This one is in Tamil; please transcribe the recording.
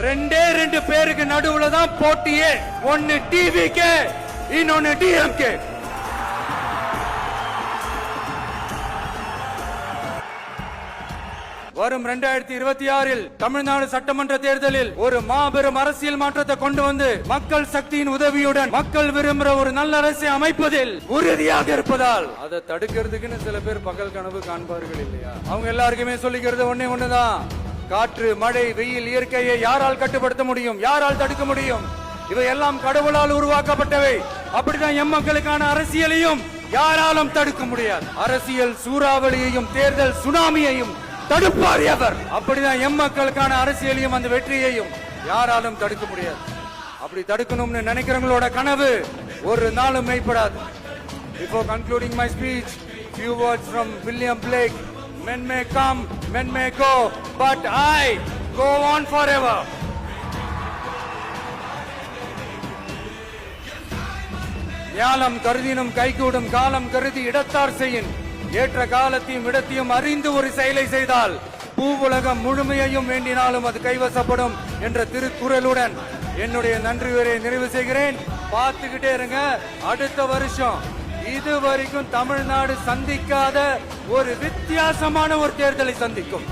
ரெண்டு பேருக்கு நடுவுல தான் போட்டியே. ஒன்னு டிவிகே, இன்னொன்னு டிஎம்கே. வரும் 2026 தமிழ்நாடு சட்டமன்ற தேர்தலில் ஒரு மாபெரும் அரசியல் மாற்றத்தை கொண்டு வந்து மக்கள் சக்தியின் உதவியுடன் மக்கள் விரும்புகிற ஒரு நல்ல அரசை அமைப்பதில் உறுதியாக இருப்பதால் அதை தடுக்கிறதுக்குன்னு சில பேர் பகல் கனவு காண்பார்கள் இல்லையா? அவங்க எல்லாருக்குமே சொல்லிக்கிறது ஒண்ணுதான், காற்று, மழை, வெயில், இயற்கையை யாரால் கட்டுப்படுத்த முடியும்? யாரால் தடுக்க முடியும்? இவை எல்லாம் கடவுளால் உருவாக்கப்பட்டவை. அப்படிதான் எம்மக்களுக்கான அரசியலையும் யாராலும் தடுக்க முடியாது. அரசியல் சூறாவளியையும் தேர்தல் சுனாமியையும் தடுப்பார் எவர். அப்படிதான் எம்மக்களுக்கான அரசியலையும் அந்த வெற்றியையும் யாராலும் தடுக்க முடியாது. அப்படி தடுக்கணும்னு நினைக்கிறவங்களோட கனவு ஒரு நாளும் மெய்ப்படாது. Before concluding my speech, few words from William Blake. Men may come, men may go, but I go on forever. ஞானம் கருதினும் கைகூடும், காலம் கருதி இடத்தார் செய்யின். ஏற்ற காலத்தையும் இடத்தையும் அறிந்து ஒரு செயலை செய்தால் பூவுலகம் முழுமையையும் வேண்டினாலும் அது கைவசப்படும் என்ற திருக்குறளுடன் என்னுடைய நன்றி உரையை நிறைவு செய்கிறேன். பார்த்துக்கிட்டே இருங்க, அடுத்த வருஷம் இதுவரைக்கும் தமிழ்நாடு சந்திக்காத ஒரு வித்தியாசமான ஒரு தேர்தலை சந்திக்கும்.